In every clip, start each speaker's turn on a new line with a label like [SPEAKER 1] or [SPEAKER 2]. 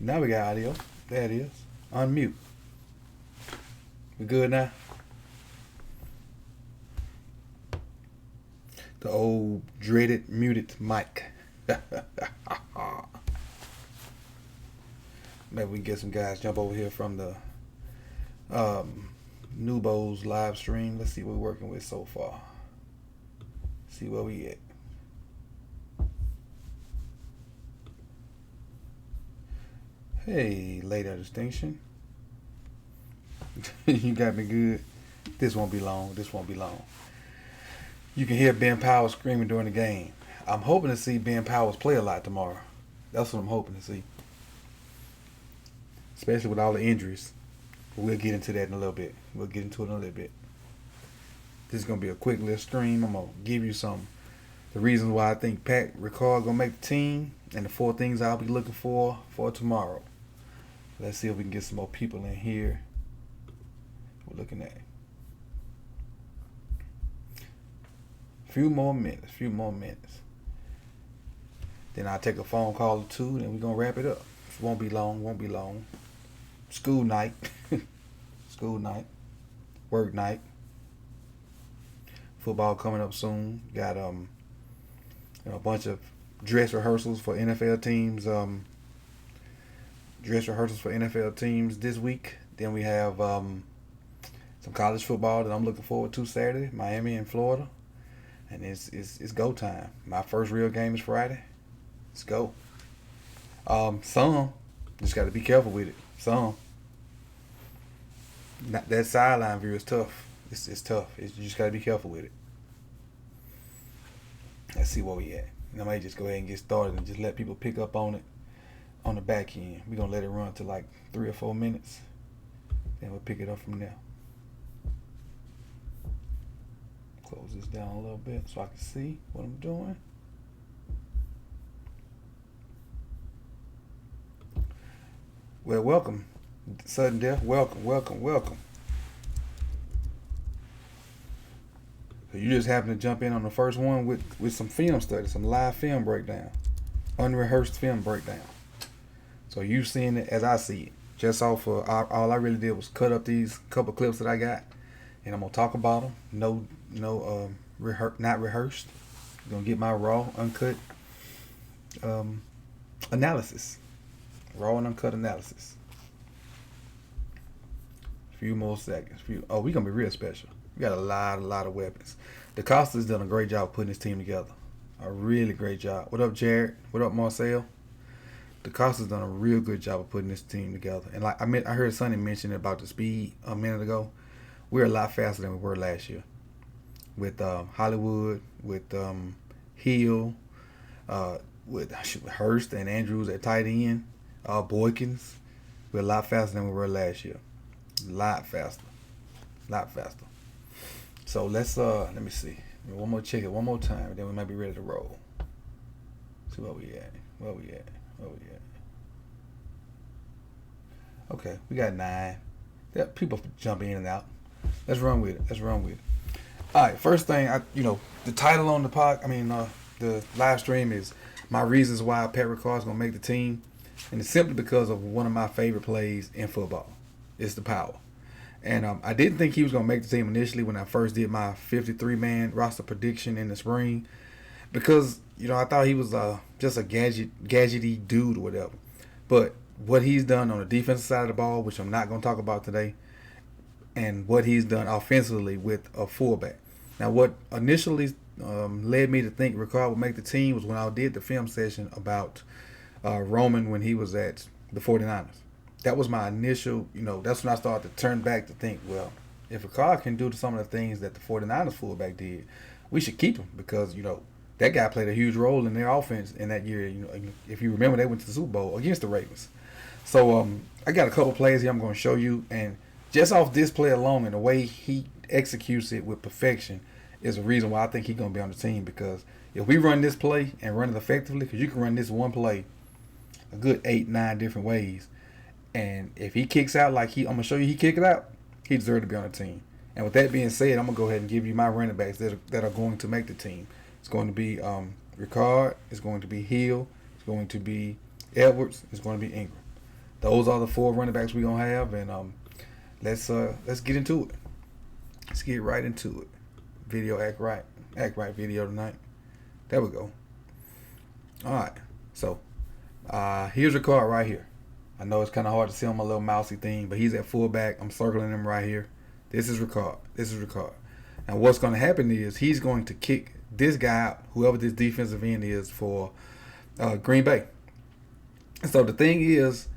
[SPEAKER 1] Now we got audio. There it is. Unmute. We good now? The old dreaded muted mic. Maybe we can get some guys jump over here from the Nubo's live stream. Let's see what we're working with so far. See where we at. Hey, later distinction. You got me good. This won't be long. This won't be long. You can hear Ben Powers screaming during the game. I'm hoping to see Ben Powers play a lot tomorrow. That's what I'm hoping to see. Especially with all the injuries. We'll get into that in a little bit. We'll get into it in a little bit. This is going to be a quick little stream. I'm going to give you the reasons why I think Pat Ricard going to make the team and the 4 things I'll be looking for tomorrow. Let's see if we can get some more people in here. We're looking at a few more minutes. Then I'll take a phone call or two, and we're going to wrap it up. It won't be long. School night. Work night. Football coming up soon. Got a bunch of dress rehearsals for NFL teams. This week. Then we have some college football that I'm looking forward to Saturday. Miami and Florida. And it's go time. My first real game is Friday. Let's go. Some just got to be careful with it. That sideline view is tough. It's tough. You just got to be careful with it. Let's see where we at. And I might just go ahead and get started and just let people pick up on it on the back end. We're going to let it run to like 3 or 4 minutes. Then we'll pick it up from there. Close this down a little bit so I can see what I'm doing. Well, welcome. Sudden death. Welcome. So you just happen to jump in on the first one with some film study, some live film breakdown, unrehearsed film breakdown. So you seeing it as I see it. Just off of all I really did was cut up these couple clips that I got, and I'm gonna talk about them. Not rehearsed. I'm gonna get my raw, uncut analysis. Raw and uncut analysis. Few more seconds. We're gonna be real special. We got a lot of weapons. DeCosta's done a great job putting this team together. A really great job. What up, Jared? What up, Marcel? DeCosta's done a real good job of putting this team together. And like I heard Sonny mention about the speed a minute ago. We're a lot faster than we were last year. With Hollywood, with Hill, with Hurst and Andrews at tight end, Boykins. We're a lot faster than we were last year. A lot faster. So let's let me see. Check it one more time, and then we might be ready to roll. See where we at. Okay, we got 9. Yeah, people jump in and out. Let's run with it. All right, first thing, the title on the live stream is my reasons why Pat Ricard is gonna make the team, and it's simply because of one of my favorite plays in football. It's the power. And I didn't think he was going to make the team initially when I first did my 53-man roster prediction in the spring, because I thought he was just a gadgety dude or whatever. But what he's done on the defensive side of the ball, which I'm not going to talk about today, and what he's done offensively with a fullback. Now, what initially led me to think Ricard would make the team was when I did the film session about Roman when he was at the 49ers. That was my initial, that's when I started to turn back to think, well, if Ricard can do some of the things that the 49ers fullback did, we should keep him because, that guy played a huge role in their offense in that year. If you remember, they went to the Super Bowl against the Ravens. So I got a couple plays here I'm going to show you, and just off this play alone and the way he executes it with perfection is a reason why I think he's going to be on the team, because if we run this play and run it effectively, because you can run this one play a good 8-9 different ways, and if he kicks out like I'm going to show you he kick it out, he deserves to be on the team. And with that being said, I'm going to go ahead and give you my running backs that are going to make the team. It's going to be Ricard. It's going to be Hill. It's going to be Edwards. It's going to be Ingram. those are the 4 running backs we're gonna have, and let's get into it. Let's get right into it. Video act right video tonight. There we go. All right, so here's Ricard right here. I know it's kind of hard to see on my little mousy thing, but he's at fullback. I'm circling him right here. This is Ricard. And what's going to happen is he's going to kick this guy out, whoever this defensive end is for Green Bay. And so the thing is,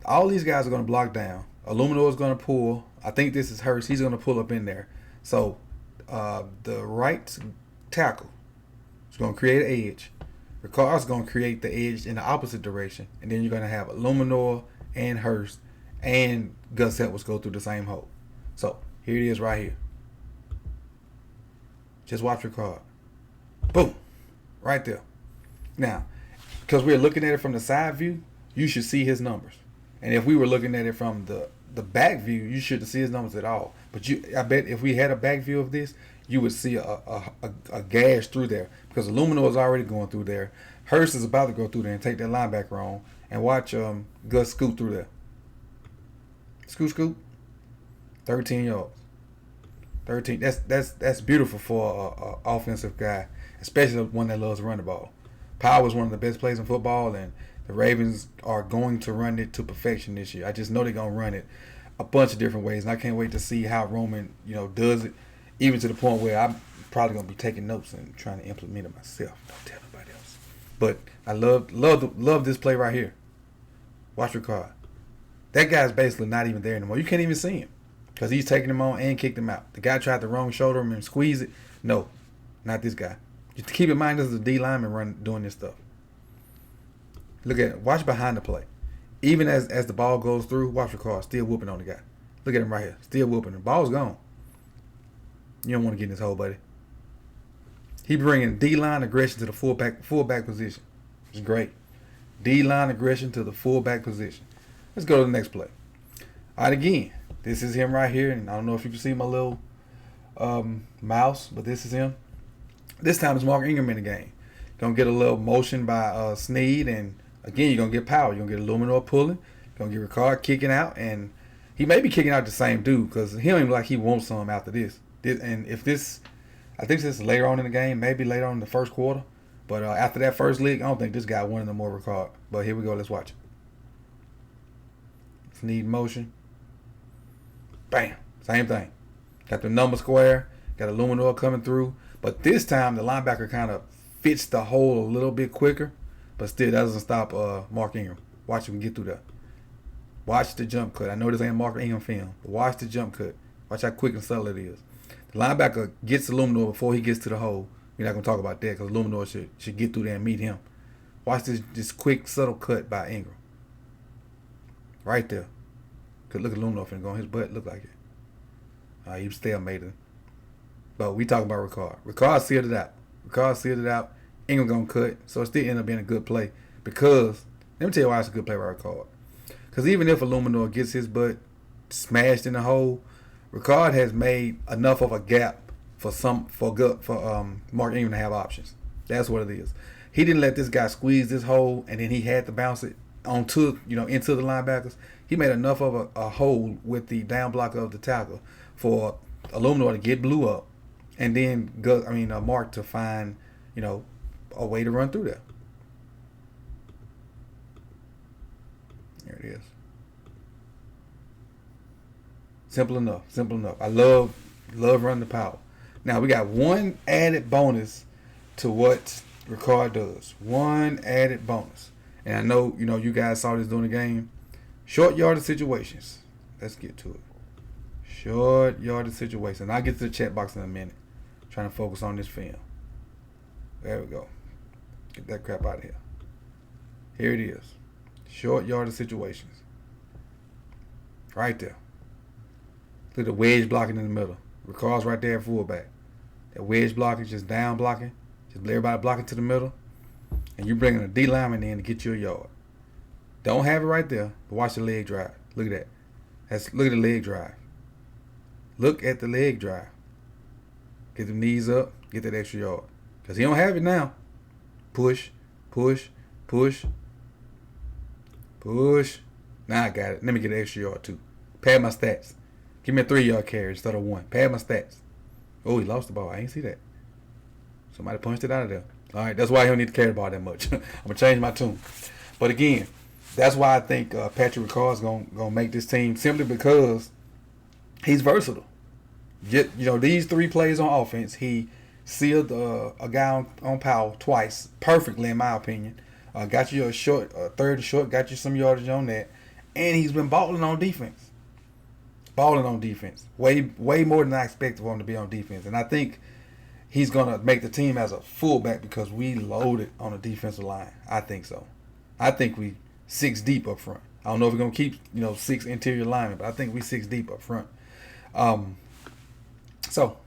[SPEAKER 1] all these guys are going to block down. Illuminor is going to pull. I think this is Hurst. He's going to pull up in there. So the right tackle is going to create an edge. Ricard's going to create the edge in the opposite direction. And then you're going to have Illuminor and Hurst and Gus Edwards go through the same hole. So here it is right here. Just watch Ricard. Boom. Right there. Now, because we're looking at it from the side view, you should see his numbers. And if we were looking at it from the back view, you shouldn't see his numbers at all. But I bet if we had a back view of this, you would see a gash through there, because Illuminor is already going through there. Hurst is about to go through there and take that linebacker on, and watch Gus scoot through there. Scoot. 13 yards. 13. That's beautiful for an offensive guy, especially one that loves to run the ball. Power is one of the best plays in football, and the Ravens are going to run it to perfection this year. I just know they're going to run it a bunch of different ways, and I can't wait to see how Roman, does it, even to the point where I'm probably going to be taking notes and trying to implement it myself. Don't tell nobody else. But I love this play right here. Watch Ricard. That guy's basically not even there anymore. You can't even see him because he's taking him on and kicked him out. The guy tried to wrong shoulder him and squeeze it. No, not this guy. Just keep in mind, this is a D lineman doing this stuff. Look at it. Watch behind the play. Even as the ball goes through, watch Ricard still whooping on the guy. Look at him right here. Still whooping. The ball's gone. You don't want to get in this hole, buddy. He bringing D-line aggression to the fullback position. It's great. D-line aggression to the fullback position. Let's go to the next play. All right, again, this is him right here. And I don't know if you can see my little mouse, but this is him. This time it's Mark Ingram in the game. Going to get a little motion by Snead, and again, you're going to get power. You're going to get Illuminor pulling. You're going to get Ricard kicking out, and he may be kicking out the same dude because he don't even like he wants some after this. And if this, I think this is later on in the game, maybe later on in the first quarter, but after that first league, I don't think this guy wanted no more Ricard. But here we go. Let's watch it. Snead motion. Bam. Same thing. Got the number square. Got Illuminor coming through. But this time, the linebacker kind of fits the hole a little bit quicker, but still doesn't stop Mark Ingram. Watch him get through that. Watch the jump cut. I know this ain't Mark Ingram film, but watch the jump cut. Watch how quick and subtle it is. The linebacker gets Illuminor before he gets to the hole. We're not going to talk about that because Illuminor should get through there and meet him. Watch this quick, subtle cut by Ingram. Right there. Because look at Illuminor finna go on his butt. Look like it. He was stalemated. But we talking about Ricard. Ricard sealed it out. Ingram gonna cut. So it still ended up being a good play. Because, let me tell you why it's a good play by Ricard. Because even if Illuminor gets his butt smashed in the hole, Ricard has made enough of a gap for Mark Ingram to have options. That's what it is. He didn't let this guy squeeze this hole, and then he had to bounce it into the linebackers. He made enough of a hole with the down blocker of the tackle for Illuminor to get blew up, and then Mark to find a way to run through there. There it is. Simple enough. I love running the power. Now we got one added bonus to what Ricard does. One added bonus. And I know, you guys saw this during the game. Short yardage situations. Let's get to it. Short yardage situations. I'll get to the chat box in a minute. Trying to focus on this film. There we go. Get that crap out of here. Here it is. Short yardage situations. Right there. Look at the wedge blocking in the middle. Ricard's right there at fullback. That wedge blocking, just down blocking. Just everybody blocking to the middle. And you bringing a D lineman in to get you a yard. Don't have it right there, but watch the leg drive. Look at that. Look at the leg drive. Look at the leg drive. Get the knees up. Get that extra yard. Because he don't have it now. Push. Now Now I got it. Let me get an extra yard too. Pad my stats. Give me a 3-yard carry instead of 1. Pad my stats. Oh, he lost the ball. I ain't see that. Somebody punched it out of there. All right, that's why he don't need to carry the ball that much. I'm gonna change my tune. But again, that's why I think Patrick Ricard is gonna make this team simply because he's versatile. These 3 plays on offense, he sealed a guy on power twice perfectly, in my opinion. Got you a short, third and short, got you some yardage on that, and he's been balling on defense. Way more than I expected for him to be on defense, and I think he's gonna make the team as a fullback because we loaded on the defensive line. I think so. I think we 6 deep up front. I don't know if we're gonna keep 6 interior linemen, but I think we 6 deep up front. So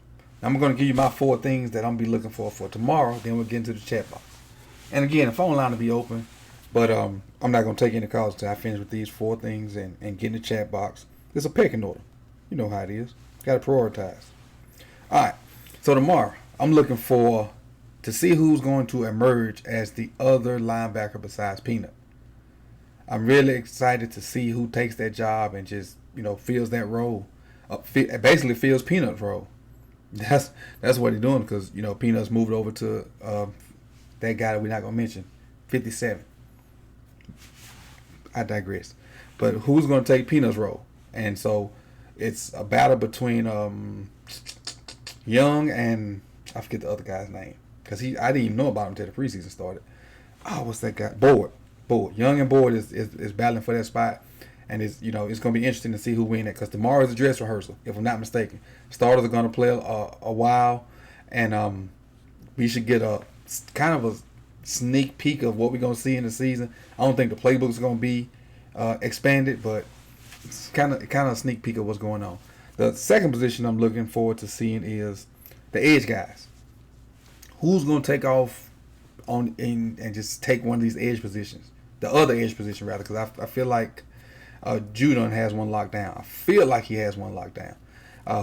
[SPEAKER 1] I'm gonna give you my 4 things that I'm gonna be looking for tomorrow. Then we'll get into the chat box. And again, the phone line will be open, but I'm not gonna take any calls until I finish with these 4 things and get in the chat box. It's a pecking order. You know how it is. Got to prioritize. All right. So tomorrow, I'm looking to see who's going to emerge as the other linebacker besides Peanut. I'm really excited to see who takes that job and just fills that role. Basically fills Peanut's role. That's what he's doing because Peanut's moved over to that guy that we're not gonna mention, 57. I digress. But who's gonna take Peanut's role? And so it's a battle between Young and I forget the other guy's name because I didn't even know about him until the preseason started. Oh, what's that guy? Boyd. Young and Boyd is battling for that spot, and it's it's gonna be interesting to see who wins that because tomorrow is a dress rehearsal, if I'm not mistaken. Starters are gonna play a while, and we should get a kind of a sneak peek of what we're gonna see in the season. I don't think the playbook's gonna be expanded, but it's kind of a sneak peek of what's going on. The second position I'm looking forward to seeing is the edge guys. Who's going to take off and just take one of these edge positions? The other edge position, rather, because I feel like Judon has one locked down. I feel like he has one locked down.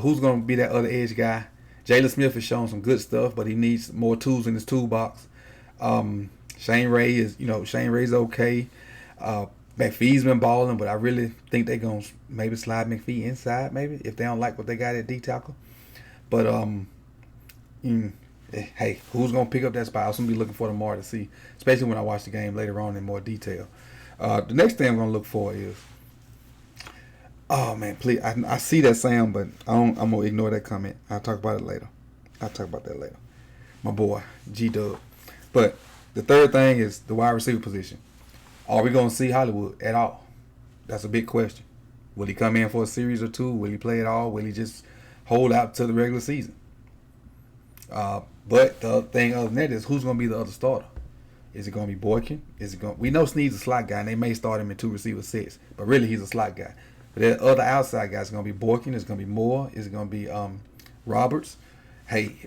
[SPEAKER 1] Who's going to be that other edge guy? Jalen Smith has shown some good stuff, but he needs more tools in his toolbox. Shane Ray's okay. McPhee's been balling, but I really think they're going to maybe slide McPhee inside, maybe, if they don't like what they got at D-tackle. But, hey, who's going to pick up that spot? I'm going to be looking for tomorrow to see, especially when I watch the game later on in more detail. The next thing I'm going to look for is, oh, man, please, I see that sound, but I'm going to ignore that comment. I'll talk about it later. My boy, G-Dub. But the third thing is the wide receiver position. Are we going to see Hollywood at all? That's a big question. Will he come in for a series or 2? Will he play at all? Will he just hold out to the regular season? But the other thing other than that is who's going to be the other starter? Is it going to be Boykin? We know Snead's a slot guy, and they may start him in 2 receiver sets, but really he's a slot guy. But the other outside guys are going to be Boykin. It's going to be Moore. It's going to be Roberts. Hey,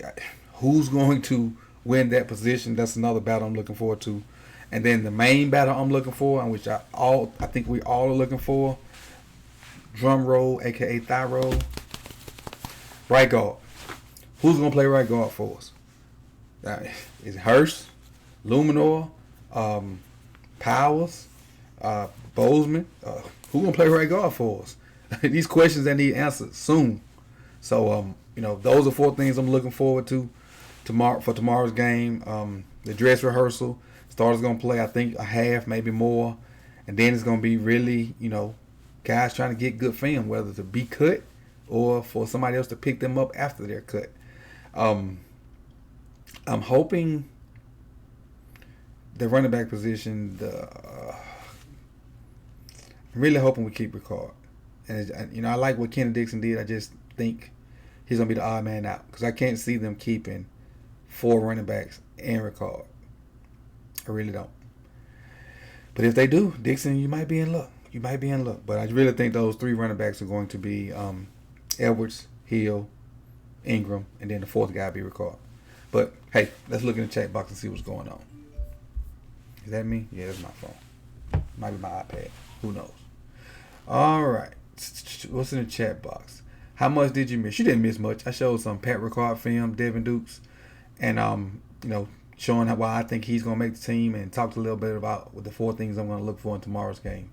[SPEAKER 1] who's going to win that position? That's another battle I'm looking forward to. And then the main battle I'm looking for, and which I think we all are looking for, drum roll, aka thigh roll, right guard. Who's gonna play right guard for us? Is it Hurst, Luminor, Powers, Bozeman? Who's gonna play right guard for us? These questions that need answered soon. So those are 4 things I'm looking forward to tomorrow's game. The dress rehearsal. Starter's going to play, I think, a half, maybe more. And then it's going to be really, guys trying to get good film, whether to be cut or for somebody else to pick them up after they're cut. I'm hoping the running back position, I'm really hoping we keep Ricard. And, I like what Kenny Dixon did. I just think he's going to be the odd man out because I can't see them keeping 4 running backs and Ricard. I really don't. But if they do, Dixon, you might be in luck. But I really think those 3 running backs are going to be Edwards, Hill, Ingram, and then the 4th guy will be Ricard. But, hey, let's look in the chat box and see what's going on. Is that me? Yeah, that's my phone. Might be my iPad. Who knows? All right. What's in the chat box? How much did you miss? You didn't miss much. I showed some Pat Ricard film, Devin Dukes, and, showing why I think he's going to make the team and talked a little bit about the 4 things I'm going to look for in tomorrow's game.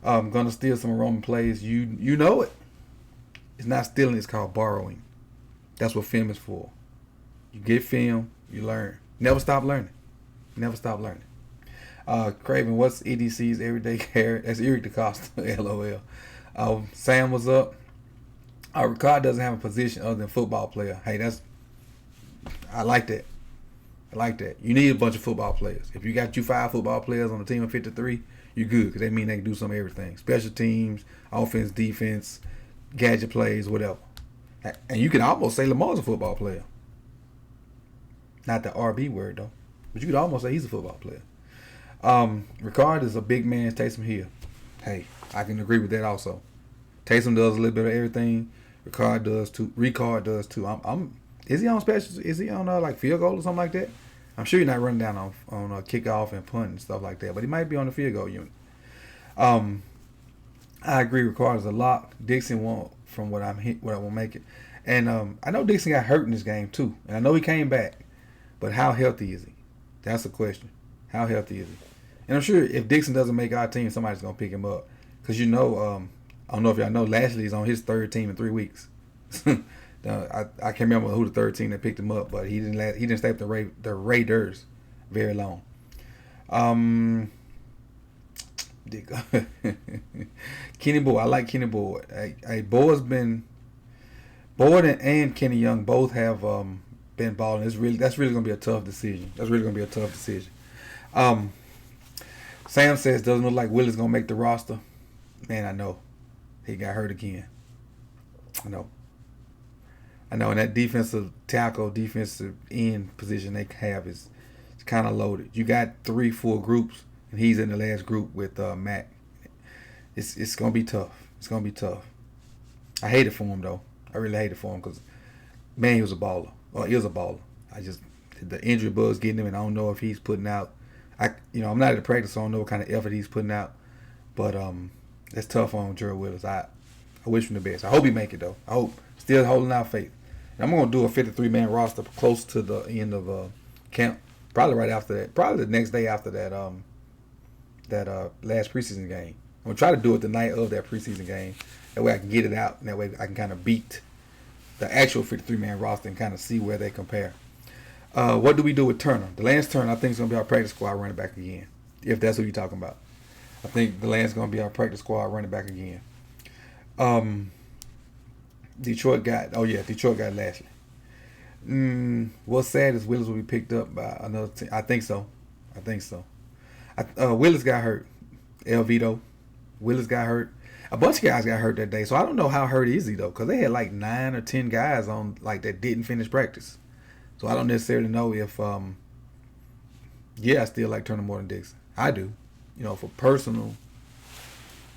[SPEAKER 1] Gonna steal some Roman plays. You know it. It's not stealing. It's called borrowing. That's what film is for. You get film, you learn. Never stop learning. Never stop learning. Craven, what's EDC's everyday carry? That's Eric DaCosta. LOL. Sam was up. Ricard doesn't have a position other than football player. Hey, I like that. I like that. You need a bunch of football players. If you got 5 football players on a team of 53, you're good because they mean they can do some of everything. Special teams, offense, defense, gadget plays, whatever. And you can almost say Lamar's a football player. Not the RB word, though. But you could almost say he's a football player. Ricard is a big man's Taysom Hill. Hey, I can agree with that also. Taysom does a little bit of everything. Ricard does too. Is he on specials? Is he on like field goal or something like that? I'm sure you're not running down on kickoff and punt and stuff like that, but he might be on the field goal unit. I agree. Ricard is a lock. Dixon won't, from what I won't make it. And I know Dixon got hurt in this game too, and I know he came back, but how healthy is he? That's the question. How healthy is he? And I'm sure if Dixon doesn't make our team, somebody's gonna pick him up, because I don't know if y'all know, Lashley's on his 3rd team in 3 weeks. I can't remember who the 3rd team that picked him up, but he didn't stay with the Raiders very long. Kenny Boyd, I like Kenny Boyd. Boyd and Kenny Young both have been balling. That's really gonna be a tough decision. Sam says doesn't look like Willis gonna make the roster. Man, I know. He got hurt again. I know. And that defensive tackle, defensive end position they have is kind of loaded. You got 3 full groups, and he's in the last group with Mac. It's gonna be tough. It's gonna be tough. I hate it for him though. I really hate it for him because, man, he was a baller. Well, he was a baller. The injury bug's getting him, and I don't know if he's putting out. I'm not at the practice, so I don't know what kind of effort he's putting out. But it's tough on Gerald Willis. I wish him the best. I hope he make it though. I hope. Still holding out faith. And I'm gonna do a 53-man roster close to the end of camp. Probably right after that. Probably the next day after that last preseason game. I'm gonna try to do it the night of that preseason game. That way I can get it out, and that way I can kind of beat the actual 53-man roster and kind of see where they compare. What do we do with Turner? Delance Turner, I think, is going to be our practice squad running back again, if that's what you're talking about. I think Delance is going to be our practice squad running back again. Detroit got Lashley. What's sad is Willis will be picked up by another team. I think so. Willis got hurt. Elvito. Willis got hurt. A bunch of guys got hurt that day, so I don't know how hurt is he though, because they had like 9 or 10 guys on like that didn't finish practice. So I don't necessarily know if I still like Turner more than Dixon. I do, for personal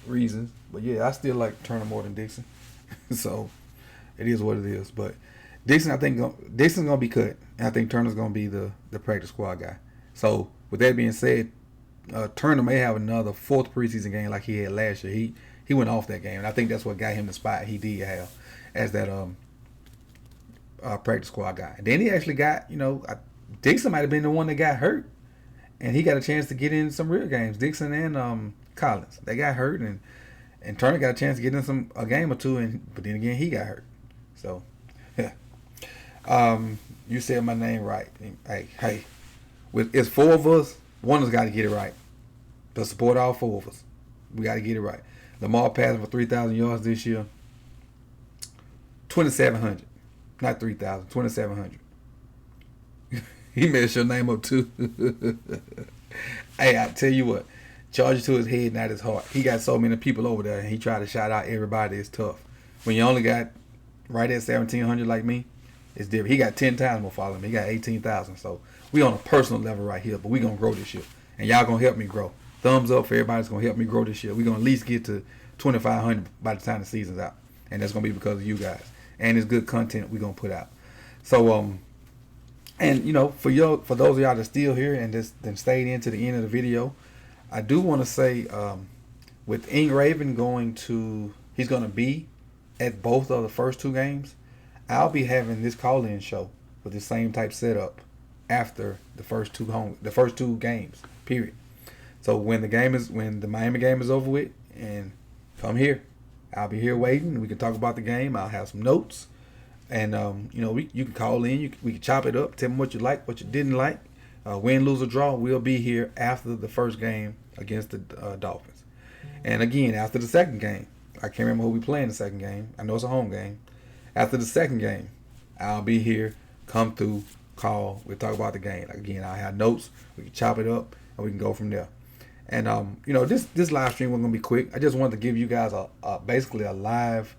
[SPEAKER 1] reasons. But yeah, I still like Turner more than Dixon. So it is what it is. But Dixon, I think Dixon's gonna be cut, and I think Turner's gonna be the practice squad guy. So with that being said, Turner may have another 4th preseason game like he had last year. He went off that game, and I think that's what got him the spot he did have as that practice squad guy. And then he actually got, Dixon might have been the one that got hurt, and he got a chance to get in some real games. Dixon and Collins, they got hurt, and Turner got a chance to get in a game or two, but then again he got hurt. So, yeah. You said my name right. Hey, it's 4 of us. One has got to get it right. To support all 4 of us, we got to get it right. Lamar passing for 3,000 yards this year. 2,700. Not 3,000. 2,700. He messed your name up too. Hey, I tell you what. Charge it to his head, not his heart. He got so many people over there, and he tried to shout out everybody. It's tough. When you only got right at 1,700 like me, it's different. He got 10 times more following me. He got 18,000. So we on a personal level right here, but we going to grow this year. And y'all going to help me grow. Thumbs up for everybody that's going to help me grow this year. We're going to at least get to 2,500 by the time the season's out. And that's going to be because of you guys. And it's good content we're going to put out. So, for those of y'all that's still here and just then stayed into the end of the video, I do want to say, with Ink Raven he's going to be at both of the first 2 games. I'll be having this call-in show with the same type setup after the first 2 games, period. So when the Miami game is over with and come here. I'll be here waiting. We can talk about the game. I'll have some notes, and you can call in. We can chop it up. Tell me what you like, what you didn't like. Win, lose, or draw. We'll be here after the first game against the Dolphins, and again after the second game. I can't remember who we play in the second game. I know it's a home game. After the second game, I'll be here. Come through, call. We'll talk about the game. Again, I'll have notes. We can chop it up, and we can go from there. And this live stream was gonna be quick. I just wanted to give you guys basically a live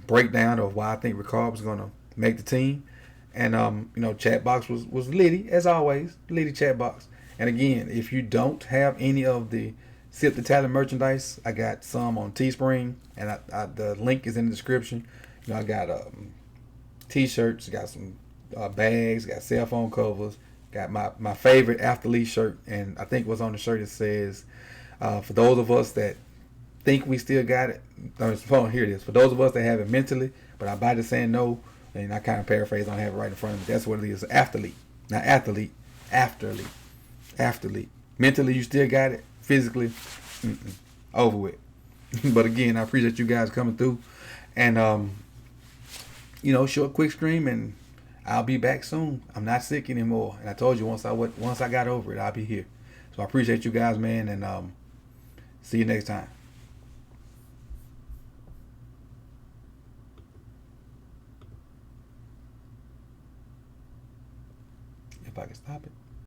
[SPEAKER 1] breakdown of why I think Ricard was gonna make the team. And chat box was litty as always, litty chat box. And again, if you don't have any of the Sip the Talent merchandise, I got some on Teespring, and the link is in the description. I got t-shirts, got some bags, got cell phone covers, got my favorite athlete shirt, and I think what's on the shirt, it says, for those of us that think we still got it, here it is. For those of us that have it mentally, but our body's saying no, and I kind of paraphrase, I don't have it right in front of me. That's what it is, athlete. Not athlete, athlete. Mentally, you still got it. Physically, over with. But again, I appreciate you guys coming through, and short quick stream, and I'll be back soon. I'm not sick anymore, and I told you once I got over it, I'll be here. So I appreciate you guys, man, and see you next time. If I can stop it.